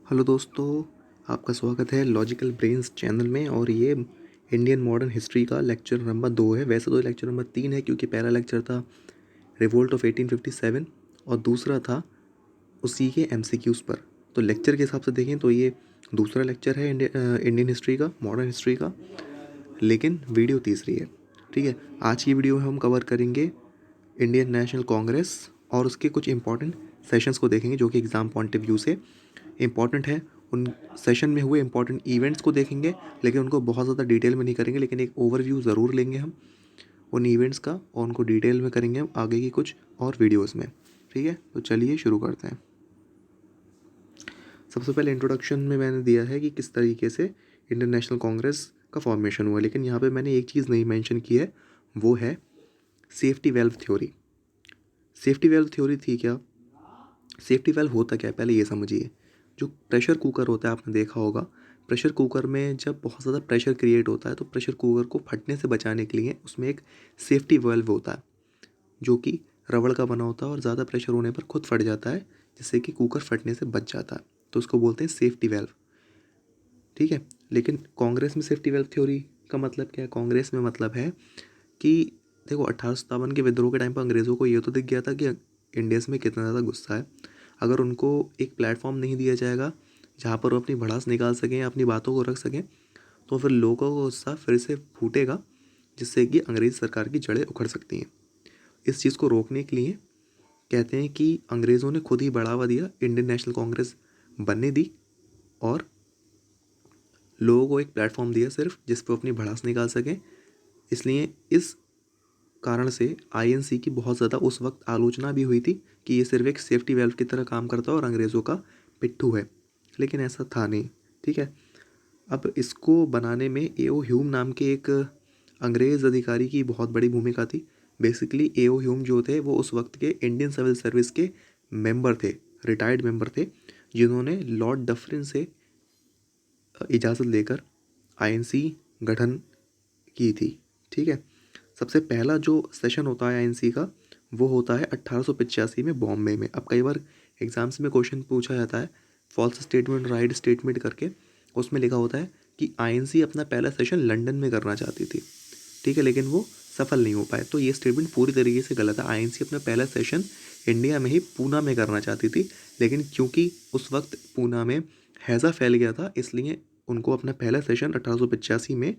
Hello दोस्तों, आपका स्वागत है लॉजिकल ब्रेन्स चैनल में। और ये इंडियन मॉडर्न हिस्ट्री का लेक्चर नंबर 2 है। वैसे तो लेक्चर नंबर 3 है, क्योंकि पहला लेक्चर था रिवोल्ट ऑफ 1857 और दूसरा था उसी के एमसीक्यूज़ पर। तो लेक्चर के हिसाब से देखें तो ये दूसरा लेक्चर है इंडियन हिस्ट्री का, मॉडर्न हिस्ट्री का, लेकिन वीडियो तीसरी है। ठीक है, आज की वीडियो में हम कवर करेंगे इंडियन नेशनल कांग्रेस और उसके कुछ इंपॉर्टेंट सेशंस को देखेंगे जो कि एग्ज़ाम पॉइंट ऑफ व्यू से इम्पॉर्टेंट है। उन सेशन में हुए इंपॉर्टेंट इवेंट्स को देखेंगे, लेकिन उनको बहुत ज़्यादा डिटेल में नहीं करेंगे, लेकिन एक ओवरव्यू ज़रूर लेंगे हम उन इवेंट्स का, और उनको डिटेल में करेंगे हम आगे की कुछ और वीडियोस में। ठीक है, तो चलिए शुरू करते हैं। सबसे पहले इंट्रोडक्शन में मैंने दिया है कि किस तरीके से इंडियन नेशनल कांग्रेस का फॉर्मेशन हुआ, लेकिन यहाँ पे मैंने एक चीज़ नहीं मेंशन की है, वो है safety valve theory. Safety valve theory थी क्या? सेफ्टी वेल्व होता क्या है, पहले ये समझिए। जो प्रेशर कुकर होता है, आपने देखा होगा, प्रेशर कुकर में जब बहुत ज़्यादा प्रेशर क्रिएट होता है तो प्रेशर कुकर को फटने से बचाने के लिए उसमें एक सेफ्टी वेल्व होता है जो कि रबड़ का बना होता है और ज़्यादा प्रेशर होने पर खुद फट जाता है, जिससे कि कुकर फटने से बच जाता है। तो उसको बोलते हैं सेफ्टी वेल्व। ठीक है, लेकिन कांग्रेस में सेफ्टी वेल्व थ्योरी का मतलब क्या है? कांग्रेस में मतलब है कि देखो, 1857 के विद्रोह के टाइम पर अंग्रेज़ों को ये तो दिख गया था कि इंडियंस में कितना ज़्यादा गुस्सा है। अगर उनको एक प्लेटफॉर्म नहीं दिया जाएगा जहाँ पर वो अपनी भड़ास निकाल सकें, अपनी बातों को रख सकें, तो फिर लोगों का गुस्सा फिर से फूटेगा, जिससे कि अंग्रेज़ सरकार की जड़ें उखड़ सकती हैं। इस चीज़ को रोकने के लिए कहते हैं कि अंग्रेज़ों ने खुद ही बढ़ावा दिया, इंडियन नेशनल कांग्रेस बनने दी और लोगों को एक प्लेटफॉर्म दिया सिर्फ, जिस पर अपनी भड़ास निकाल सकें। इसलिए इस कारण से आईएनसी की बहुत ज़्यादा उस वक्त आलोचना भी हुई थी कि ये सिर्फ एक सेफ्टी वेल्व की तरह काम करता है और अंग्रेज़ों का पिट्ठू है, लेकिन ऐसा था नहीं। ठीक है, अब इसको बनाने में एओ ह्यूम नाम के एक अंग्रेज़ अधिकारी की बहुत बड़ी भूमिका थी। बेसिकली एओ ह्यूम जो थे वो उस वक्त के इंडियन सिविल सर्विस के मेंबर थे, रिटायर्ड मेंबर थे, जिन्होंने लॉर्ड डफरिन से इजाज़त लेकर आईएनसी गठन की थी। ठीक है, सबसे पहला जो सेशन होता है आईएनसी का, वो होता है 1885 में बॉम्बे में। अब कई बार एग्जाम्स में क्वेश्चन पूछा जाता है फॉल्स स्टेटमेंट राइट स्टेटमेंट करके, उसमें लिखा होता है कि आईएनसी अपना पहला सेशन लंदन में करना चाहती थी। ठीक है, लेकिन वो सफल नहीं हो पाए। तो ये स्टेटमेंट पूरी तरीके से गलत है। आईएनसी अपना पहला सेशन इंडिया में ही पूना में करना चाहती थी, लेकिन क्योंकि उस वक्त पूना में हैज़ा फैल गया था, इसलिए उनको अपना पहला सेशन 1885 में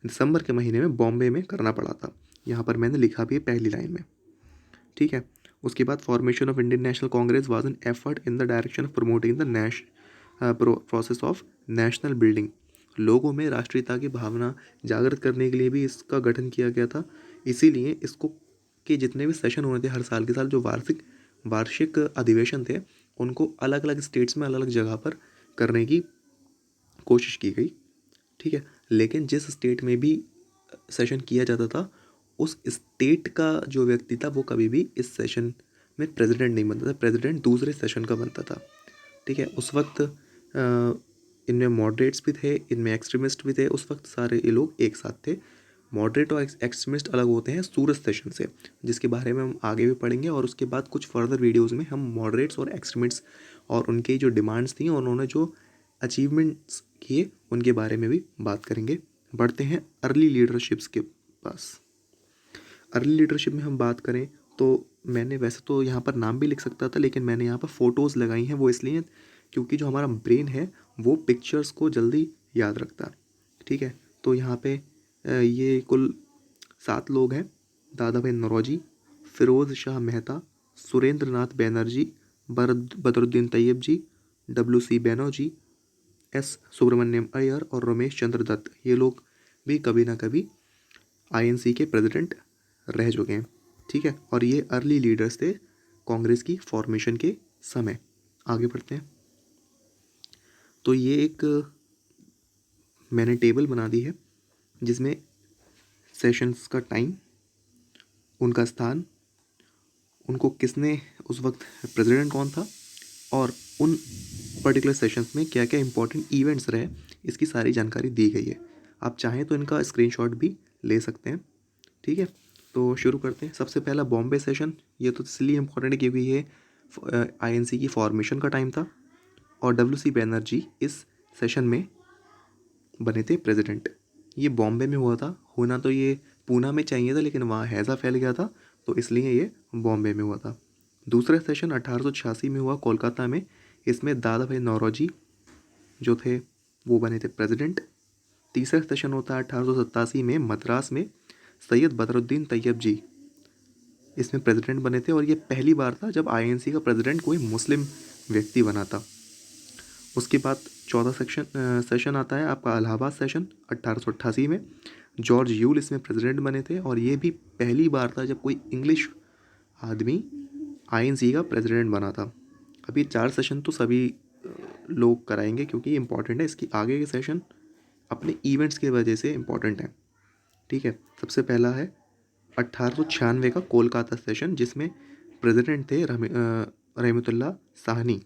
दिसंबर के महीने में बॉम्बे में करना पड़ा था। यहाँ पर मैंने लिखा भी है पहली लाइन में। ठीक है, उसके बाद formation of Indian national Congress was an effort in the direction of promoting the process of national building. लोगों में राष्ट्रीयता की भावना जागृत करने के लिए भी इसका गठन किया गया था। इसीलिए इसको के जितने भी सेशन होने थे हर साल के साल, जो वार्षिक वार्षिक अधिवेशन थे, उनको अलग अलग स्टेट्स में अलग अलग जगह पर करने की कोशिश की गई। ठीक है, लेकिन जिस स्टेट में भी सेशन किया जाता था, उस स्टेट का जो व्यक्ति था वो कभी भी इस सेशन में प्रेसिडेंट नहीं बनता था, प्रेसिडेंट दूसरे सेशन का बनता था। ठीक है, उस वक्त इनमें मॉडरेट्स भी थे, इनमें एक्सट्रीमिस्ट भी थे। उस वक्त सारे ये लोग एक साथ थे। मॉडरेट और एक्सट्रीमिस्ट अलग होते हैं सूरत सेशन से, जिसके बारे में हम आगे भी पढ़ेंगे, और उसके बाद कुछ फर्दर वीडियोज़ में हम मॉडरेट्स और एक्सट्रीमिस्ट्स और उनकी जो डिमांड्स थी और उन्होंने जो अचीवमेंट्स किए उनके बारे में भी बात करेंगे। बढ़ते हैं अर्ली लीडरशिप्स के पास। अर्ली लीडरशिप में हम बात करें तो मैंने वैसे तो यहाँ पर नाम भी लिख सकता था, लेकिन मैंने यहाँ पर फ़ोटोज़ लगाई हैं। वो इसलिए क्योंकि जो हमारा ब्रेन है वो पिक्चर्स को जल्दी याद रखता है। ठीक है, तो यहाँ पे ये कुल 7 लोग हैं। दादा भाई नौरोजी, फ़िरोज़ शाह मेहता, सुरेंद्र नाथ बैनर्जी, बदरुद्दीन तैयब जी, WC बैनर्जी, S सुब्रमण्यम अय्यर और रमेश चंद्र दत्त। ये लोग भी कभी ना कभी आईएनसी के प्रेसिडेंट रह चुके हैं। ठीक है, और ये अर्ली लीडर्स थे कांग्रेस की फॉर्मेशन के समय। आगे बढ़ते हैं। तो ये एक मैंने टेबल बना दी है जिसमें सेशंस का टाइम, उनका स्थान, उनको किसने उस वक्त प्रेसिडेंट कौन था, और उन पर्टिकुलर सेशंस में क्या क्या इंपॉर्टेंट इवेंट्स रहे, इसकी सारी जानकारी दी गई है। आप चाहें तो इनका स्क्रीनशॉट भी ले सकते हैं। ठीक है, तो शुरू करते हैं। सबसे पहला बॉम्बे सेशन, ये तो इसलिए इम्पोर्टेंट है क्योंकि ये आईएनसी की फॉर्मेशन का टाइम था। और WC बैनर्जी इस सेशन में बने थे प्रेसिडेंट। ये बॉम्बे में हुआ था, होना तो ये पूना में चाहिए था लेकिन वहाँ हैज़ा फैल गया था, तो इसलिए ये बॉम्बे में हुआ था। दूसरा सेशन 1886 में हुआ कोलकाता में। इसमें दादा भाई नौरोजी जो थे वो बने थे प्रेसिडेंट। तीसरा सेशन होता है 1887 में मद्रास में। सैयद बदरुद्दीन तैयब जी इसमें प्रेसिडेंट बने थे और ये पहली बार था जब INC का प्रेसिडेंट कोई मुस्लिम व्यक्ति बना था। उसके बाद चौथा सेशन आता है आपका इलाहाबाद सेशन 1888 में। जॉर्ज यूल इसमें प्रेसिडेंट बने थे और ये भी पहली बार था जब कोई इंग्लिश आदमी INC का प्रेसिडेंट बना था। अभी 4 सेशन तो सभी लोग कराएंगे क्योंकि इम्पॉर्टेंट है, इसकी आगे के सेशन अपने इवेंट्स की वजह से इम्पॉर्टेंट है। ठीक है, सबसे पहला है 1896 का कोलकाता सेशन जिसमें प्रेसिडेंट थे रहमतुल्लाह साहनी।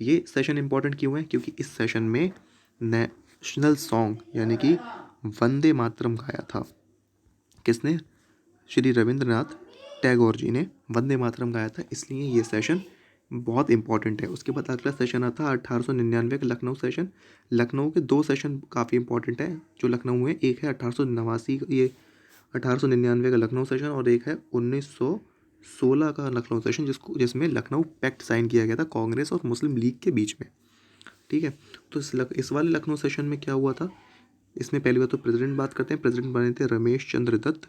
ये सेशन इम्पॉर्टेंट क्यों है? क्योंकि इस सेशन में नेशनल सॉन्ग यानी कि वंदे मातरम गाया था। किसने? श्री रविंद्रनाथ टैगोर जी ने वंदे मातरम गाया था, इसलिए ये सेशन बहुत इंपॉर्टेंट है। उसके बाद अगला सेशन आता है 1899 का लखनऊ सेशन। लखनऊ के 2 सेशन काफ़ी इंपॉर्टेंट है जो लखनऊ में, एक है 1889 ये 1899 का लखनऊ सेशन और एक है 1916 का लखनऊ सेशन जिसमें लखनऊ पैक्ट साइन किया गया था कांग्रेस और मुस्लिम लीग के बीच में। ठीक है, तो इस वाले लखनऊ सेशन में क्या हुआ था? इसमें पहली बात तो प्रेसिडेंट बात करते हैं। प्रेसिडेंट बने थे रमेश चंद्र दत्त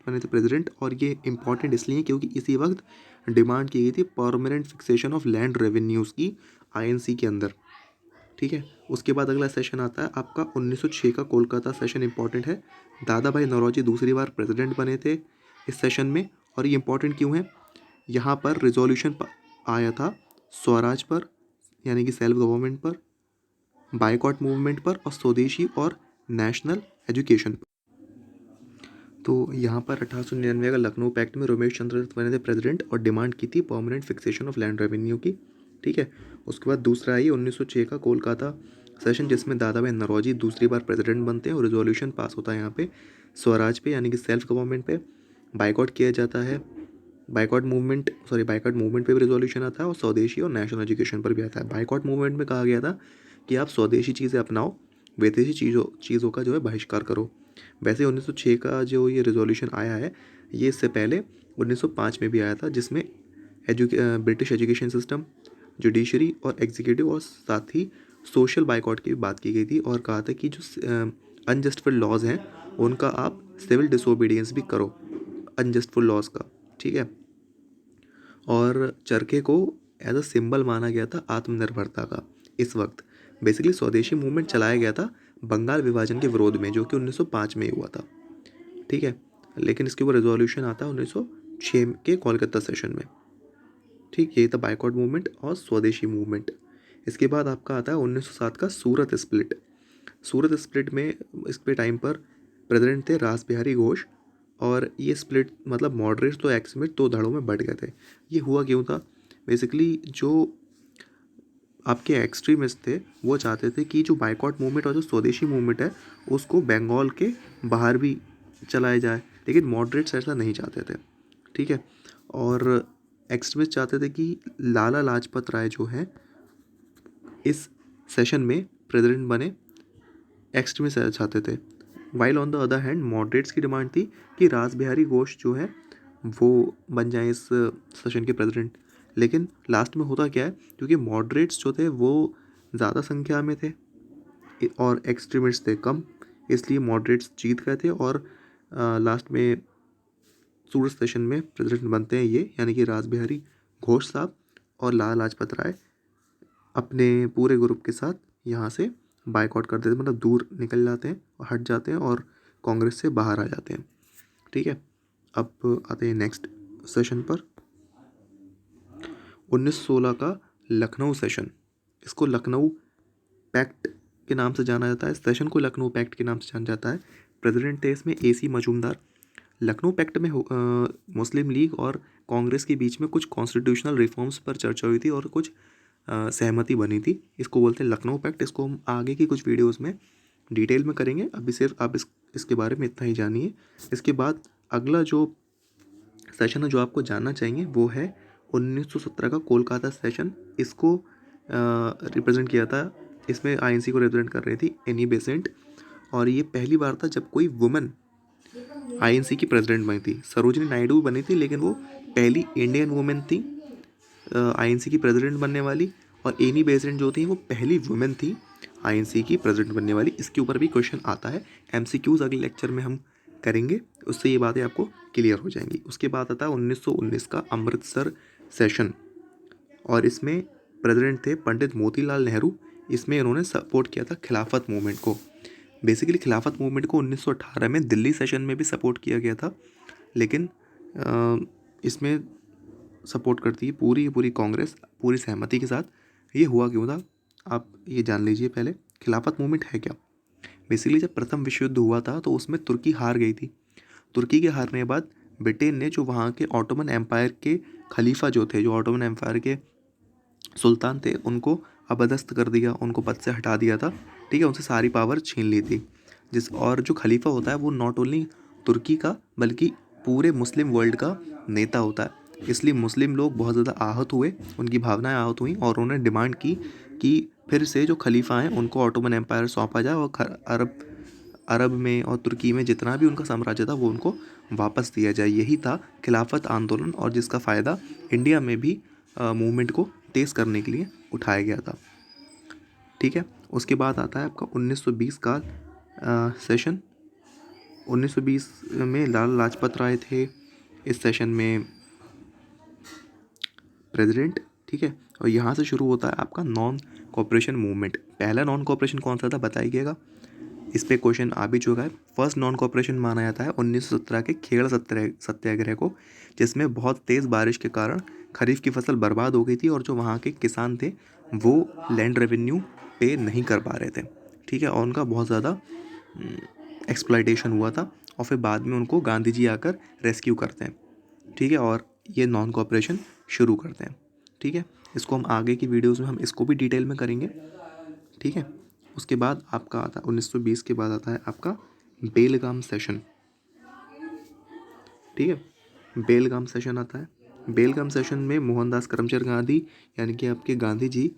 बने थे प्रेसिडेंट और ये इंपॉर्टेंट इसलिए क्योंकि इसी वक्त डिमांड की गई थी permanent fixation of land revenues की INC के अंदर। ठीक है, उसके बाद अगला सेशन आता है आपका 1906 का कोलकाता सेशन इंपॉर्टेंट है। दादा भाई नौरोजी दूसरी बार प्रेसिडेंट बने थे इस सेशन में और ये इंपॉर्टेंट क्यों है? यहाँ पर रिजोल्यूशन आया था स्वराज पर यानी कि सेल्फ गवर्नमेंट पर, बाइकॉट मूवमेंट पर और स्वदेशी और नेशनल एजुकेशन पर। तो यहाँ पर 1899 का लखनऊ पैक्ट में रमेश चंद्र दत्त बने थे प्रेसिडेंट और डिमांड की थी permanent fixation of land revenue की। ठीक है, उसके बाद दूसरा आई 1906 का कोलकाता सेशन जिसमें दादा भाई नौरोजी दूसरी बार प्रेसिडेंट बनते हैं और रेजोल्यूशन पास होता है यहाँ पे स्वराज पे यानी कि सेल्फ गवर्नमेंट पे। बाइकआउट किया जाता है, बाइकआउट मूवमेंट पे भी रेजोल्यूशन आता है और स्वदेशी और नेशनल एजुकेशन पर भी आता है। बाइकआउट मूवमेंट में कहा गया था कि आप स्वदेशी चीज़ें अपनाओ, विदेशी चीज़ों का जो है बहिष्कार करो। वैसे 1906 का जो ये रेजोल्यूशन आया है ये इससे पहले 1905 में भी आया था जिसमें ब्रिटिश एजुकेशन सिस्टम, जुडिशरी और एग्जीक्यूटिव और साथ ही सोशल बाइकआउट की बात की गई थी और कहा था कि जो अनजस्टिफाइड लॉज हैं उनका आप सिविल डिसोबीडियंस भी करो अनजस्टफुल लॉज का। ठीक है, और चरखे को एज अ सिंबल माना गया था आत्मनिर्भरता का। इस वक्त बेसिकली स्वदेशी मूवमेंट चलाया गया था बंगाल विभाजन के विरोध में जो कि 1905 में हुआ था। ठीक है, लेकिन इसके ऊपर रेजोल्यूशन आता है 1906 के कोलकाता सेशन में। ठीक, ये था बाइकआउट मूवमेंट और स्वदेशी मूवमेंट। इसके बाद आपका आता है 1907 का सूरत स्प्लिट। सूरत स्प्लिट में इसके टाइम पर प्रेसिडेंट थे रास बिहारी घोष और ये स्प्लिट मतलब मॉडरेट्स तो एक्सट्रीमिस्ट 2 धड़ों में बढ़ गए थे। ये हुआ क्यों था? बेसिकली जो आपके एक्सट्रीमिस्ट थे वो चाहते थे कि जो बाइकआउट मूवमेंट और जो स्वदेशी मूवमेंट है उसको बंगाल के बाहर भी चलाया जाए, लेकिन मॉडरेट्स ऐसा नहीं चाहते थे। ठीक है, और एक्सट्रीमिस्ट चाहते थे कि लाला लाजपत राय जो हैं इस सेशन में प्रेसिडेंट बने, एक्सट्रीमिस्ट चाहते थे। While on the other hand moderates की डिमांड थी कि रास बिहारी घोष जो है वो बन जाए इस सेशन के प्रेसिडेंट। लेकिन लास्ट में होता क्या है, क्योंकि मॉडरेट्स जो थे वो ज़्यादा संख्या में थे और एक्सट्रीमिस्ट थे कम, इसलिए मॉडरेट्स जीत गए थे और लास्ट में सूरत सेशन में प्रेसिडेंट बनते हैं ये यानी कि रास बिहारी घोष साहब और लाला लाजपत राय अपने पूरे ग्रुप के साथ यहाँ से बाइकआउट कर देते हैं, मतलब दूर निकल जाते हैं और हट जाते हैं और कांग्रेस से बाहर आ जाते हैं। ठीक है, अब आते हैं नेक्स्ट सेशन पर 1916 का लखनऊ सेशन। इसको लखनऊ पैक्ट के नाम से जाना जाता है, सेशन को लखनऊ पैक्ट के नाम से जाना जाता है। प्रेसिडेंट थे इसमें AC मजूमदार। लखनऊ पैक्ट में मुस्लिम लीग और कांग्रेस के बीच में कुछ कॉन्स्टिट्यूशनल रिफॉर्म्स पर चर्चा हुई थी और कुछ सहमति बनी थी। इसको बोलते हैं लखनऊ पैक्ट। इसको हम आगे की कुछ वीडियोस में डिटेल में करेंगे, अभी सिर्फ आप इसके बारे में इतना ही जानिए। इसके बाद अगला जो सेशन है जो आपको जानना चाहिए वो है 1917 का कोलकाता सेशन। इसको रिप्रेजेंट किया था। इसमें आईएनसी को रिप्रेजेंट कर रही थी एनी बेसेंट, और ये पहली बार था जब कोई वुमन आईएनसी की प्रेसिडेंट बनी थी। सरोजिनी नायडू बनी थी, लेकिन वो पहली इंडियन वुमेन थी आईएनसी की प्रेसिडेंट बनने वाली, और एनी बेसेंट जो थी वो पहली वुमेन थी आईएनसी की प्रेसिडेंट बनने वाली। इसके ऊपर भी क्वेश्चन आता है, एमसीक्यूज अगले लेक्चर में हम करेंगे, उससे ये बातें आपको क्लियर हो जाएंगी। उसके बाद आता है 1919 का अमृतसर सेशन, और इसमें प्रेसिडेंट थे पंडित मोतीलाल नेहरू। इसमें इन्होंने सपोर्ट किया था खिलाफत मूवमेंट को। बेसिकली खिलाफत मूवमेंट को 1918 में दिल्ली सेशन में भी सपोर्ट किया गया था, लेकिन इसमें सपोर्ट करती है पूरी पूरी कांग्रेस पूरी सहमति के साथ। ये हुआ क्यों था आप ये जान लीजिए पहले। खिलाफत मूवमेंट है क्या? बेसिकली जब प्रथम विश्व युद्ध हुआ था तो उसमें तुर्की हार गई थी। तुर्की के हारने के बाद ब्रिटेन ने जो वहाँ के ऑटोमन एम्पायर के खलीफा जो थे, जो ऑटोमन एम्पायर के सुल्तान थे, उनको अपदस्थ कर दिया, उनको पद से हटा दिया था। ठीक है, उनसे सारी पावर छीन ली थी। और जो खलीफा होता है वो नॉट ओनली तुर्की का बल्कि पूरे मुस्लिम वर्ल्ड का नेता होता है। इसलिए मुस्लिम लोग बहुत ज़्यादा आहत हुए, उनकी भावनाएं आहत हुई, और उन्होंने डिमांड की कि फिर से जो खलीफा हैं उनको ऑटोमन एम्पायर सौंपा जाए, और अरब में और तुर्की में जितना भी उनका साम्राज्य था वो उनको वापस दिया जाए। यही था खिलाफत आंदोलन, और जिसका फ़ायदा इंडिया में भी मूवमेंट को तेज़ करने के लिए उठाया गया था। ठीक है, उसके बाद आता है आपका 1920 का सेशन। 1920 में लाला लाजपत राय थे इस सेशन में प्रेसिडेंट। ठीक है, और यहाँ से शुरू होता है आपका नॉन कोऑपरेशन मूवमेंट। पहला नॉन कोऑपरेशन कौन सा था बताइएगा, इस पे क्वेश्चन आ भी चुका है। फर्स्ट नॉन कोऑपरेशन माना जाता है 1917 के खेड़ सत्याग्रह को, जिसमें बहुत तेज़ बारिश के कारण खरीफ की फसल बर्बाद हो गई थी, और जो वहाँ के किसान थे वो लैंड रेवेन्यू पे नहीं कर पा रहे थे। ठीक है, और उनका बहुत ज़्यादा एक्सप्लॉयटेशन हुआ था, और फिर बाद में उनको गांधी जी आकर रेस्क्यू करते हैं। ठीक है, और ये नॉन कोऑपरेशन शुरू करते हैं। ठीक है, इसको हम आगे की वीडियोज़ में हम इसको भी डिटेल में करेंगे। ठीक है, उसके बाद आपका आता है 1920 के बाद आता है आपका बेलगाम सेशन। ठीक है, बेलगाम सेशन आता है। बेलगाम सेशन में मोहनदास करमचंद गांधी यानी कि आपके गांधी जी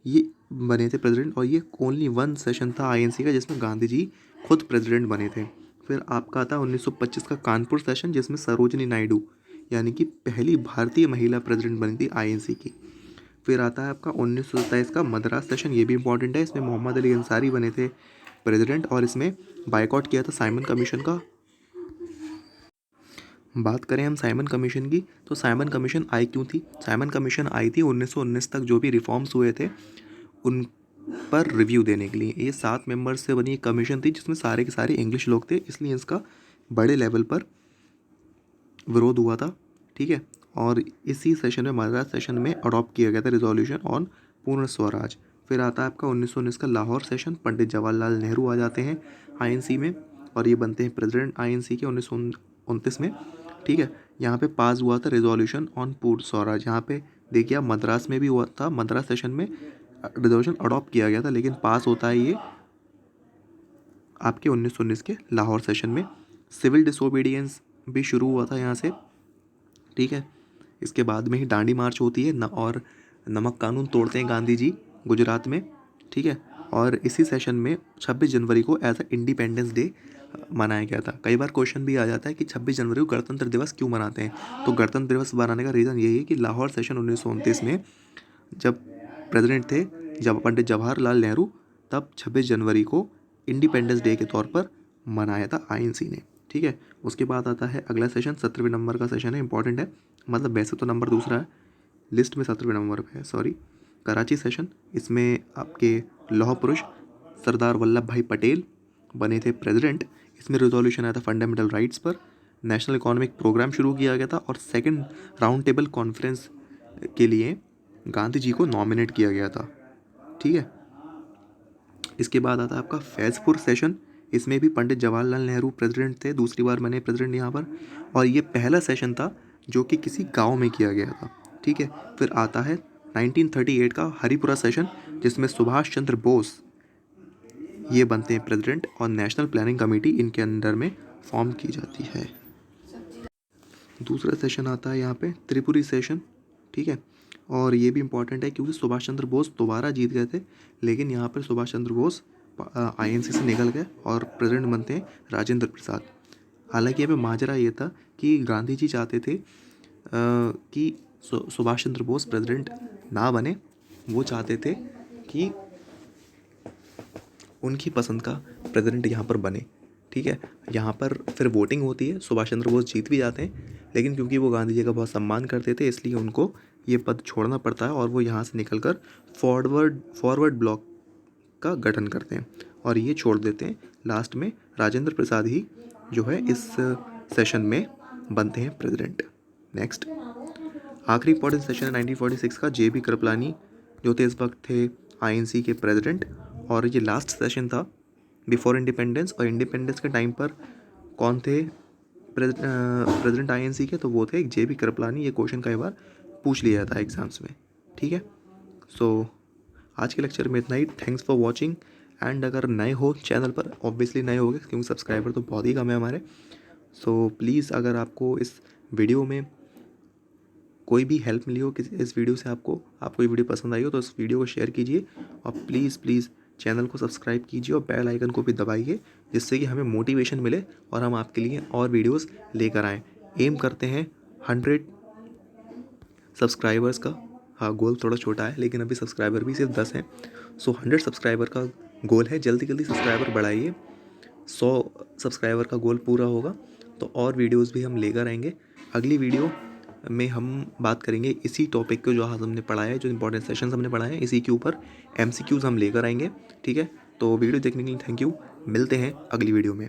ये बने थे प्रेसिडेंट, और ये ओनली वन सेशन था आईएनसी का जिसमें गांधी जी खुद प्रेसिडेंट बने थे। फिर आपका आता है 1925 का कानपुर सेशन, जिसमें सरोजिनी नायडू यानी कि पहली भारतीय महिला प्रेसिडेंट बनी थी आईएनसी की। फिर आता है आपका 1927 का मद्रास सेशन, ये भी इंपॉर्टेंट है। इसमें मोहम्मद अली अंसारी बने थे प्रेसिडेंट, और इसमें बायकॉट किया था साइमन कमीशन का। बात करें हम साइमन कमीशन की, तो साइमन कमीशन आई क्यों थी? साइमन कमीशन आई थी 1919 तक जो भी रिफॉर्म्स हुए थे उन पर रिव्यू देने के लिए। ये 7 मेंबर्स से बनी एक कमीशन थी, जिसमें सारे के सारे इंग्लिश लोग थे, इसलिए इसका बड़े लेवल पर विरोध हुआ था। ठीक है, और इसी सेशन में मद्रास सेशन में अडॉप्ट किया गया था रिजोल्यूशन ऑन पूर्ण स्वराज। फिर आता है आपका 1919 का लाहौर सेशन, पंडित जवाहरलाल नेहरू आ जाते हैं आईएनसी में, और ये बनते हैं प्रेसिडेंट आईएनसी के 1929 में। ठीक है, यहाँ पे पास हुआ था रिजोल्यूशन ऑन पूर्ण स्वराज। यहाँ पे देखिए आप, मद्रास में भी हुआ था, मद्रास सेशन में रिजोल्यूशन अडॉप्ट किया गया था, लेकिन पास होता है ये आपके 1919 के लाहौर सेशन में। सिविल डिसोबीडियंस भी शुरू हुआ था यहाँ से। ठीक है, इसके बाद में ही दांडी मार्च होती है और नमक कानून तोड़ते हैं गांधी जी गुजरात में। ठीक है, और इसी सेशन में 26 जनवरी को एज अ इंडिपेंडेंस डे मनाया गया था। कई बार क्वेश्चन भी आ जाता है कि 26 जनवरी को गणतंत्र दिवस क्यों मनाते हैं, तो गणतंत्र दिवस मनाने का रीज़न यही है कि लाहौर सेशन 1929 में जब प्रेसिडेंट थे जब पंडित जवाहरलाल नेहरू, तब 26 जनवरी को इंडिपेंडेंस डे के तौर पर मनाया था आईएनसी ने। ठीक है, उसके बाद आता है अगला सेशन, 17वें नंबर का सेशन है, इंपॉर्टेंट है। मतलब वैसे तो नंबर दूसरा है, लिस्ट में 17वें नंबर पे है, सॉरी। कराची सेशन, इसमें आपके लौह पुरुष सरदार वल्लभ भाई पटेल बने थे प्रेसिडेंट। इसमें रिजोल्यूशन आया था फंडामेंटल राइट्स पर। नेशनल इकोनॉमिक प्रोग्राम शुरू किया गया था, और सेकंड राउंड टेबल कॉन्फ्रेंस के लिए गांधी जी को नॉमिनेट किया गया था। ठीक है, इसके बाद आता है आपका फैज़पुर सेशन। इसमें भी पंडित जवाहरलाल नेहरू प्रेसिडेंट थे, दूसरी बार बने प्रेसिडेंट यहाँ पर, और ये पहला सेशन था जो कि किसी गांव में किया गया था। ठीक है, फिर आता है 1938 का हरिपुरा सेशन, जिसमें सुभाष चंद्र बोस ये बनते हैं प्रेसिडेंट, और नेशनल प्लानिंग कमेटी इनके अंडर में फॉर्म की जाती है। दूसरा सेशन आता है यहाँ पे त्रिपुरी सेशन। ठीक है, और ये भी इम्पॉर्टेंट है क्योंकि सुभाष चंद्र बोस दोबारा जीत गए थे, लेकिन यहाँ पर सुभाष चंद्र बोस आईएनसी से निकल गए और प्रेसिडेंट बनते हैं राजेंद्र प्रसाद। हालांकि यहाँ पे माजरा ये था कि गांधी जी चाहते थे कि सुभाष चंद्र बोस प्रेसिडेंट ना बने, वो चाहते थे कि उनकी पसंद का प्रेसिडेंट यहाँ पर बने। ठीक है, यहाँ पर फिर वोटिंग होती है, सुभाष चंद्र बोस जीत भी जाते हैं, लेकिन क्योंकि वो गांधी जी का बहुत सम्मान करते थे इसलिए उनको ये पद छोड़ना पड़ता है और वो यहाँ से निकलकर फॉरवर्ड ब्लॉक का गठन करते हैं और ये छोड़ देते हैं। लास्ट में राजेंद्र प्रसाद ही जो है इस सेशन में बनते हैं प्रेसिडेंट। नेक्स्ट, आखिरी इंपॉर्टेंट सेशन है 1946 का। जे बी कृपलानी जो थे इस वक्त थे आईएनसी के प्रेसिडेंट, और ये लास्ट सेशन था बिफोर इंडिपेंडेंस। और इंडिपेंडेंस के टाइम पर कौन थे प्रेसिडेंट आईएनसी के, तो वो थे जे बी कृपलानी। ये क्वेश्चन कई बार पूछ लिया जाता है एग्जाम्स में। ठीक है, सो आज के लेक्चर में इतना ही। Thanks for watching. एंड अगर नए हो चैनल पर, ऑब्वियसली नए होगे क्योंकि सब्सक्राइबर तो बहुत ही कम है हमारे, सो प्लीज़ अगर आपको इस वीडियो में कोई भी हेल्प मिली हो किसी इस वीडियो से, आपको ये वीडियो पसंद आई हो, तो इस वीडियो को शेयर कीजिए और प्लीज़ चैनल को सब्सक्राइब कीजिए और बेल आइकन को भी दबाइए, जिससे कि हमें मोटिवेशन मिले और हम आपके लिए और वीडियोस लेकर आएँ। एम करते हैं 100 सब्सक्राइबर्स का। हाँ, गोल थोड़ा छोटा है लेकिन अभी सब्सक्राइबर भी सिर्फ 10 हैं। सो 100 सब्सक्राइबर का गोल है, जल्दी सब्सक्राइबर बढ़ाइए। 100 सब्सक्राइबर का गोल पूरा होगा तो और वीडियोस भी हम लेकर आएंगे। अगली वीडियो में हम बात करेंगे इसी टॉपिक को जो आज हमने पढ़ा है, जो इंपॉर्टेंट सेशंस हमने पढ़ाए हैं, इसी के ऊपर एमसीक्यूज़ हम लेकर आएंगे। ठीक है, तो वीडियो देखने के लिए थैंक यू। मिलते हैं अगली वीडियो में।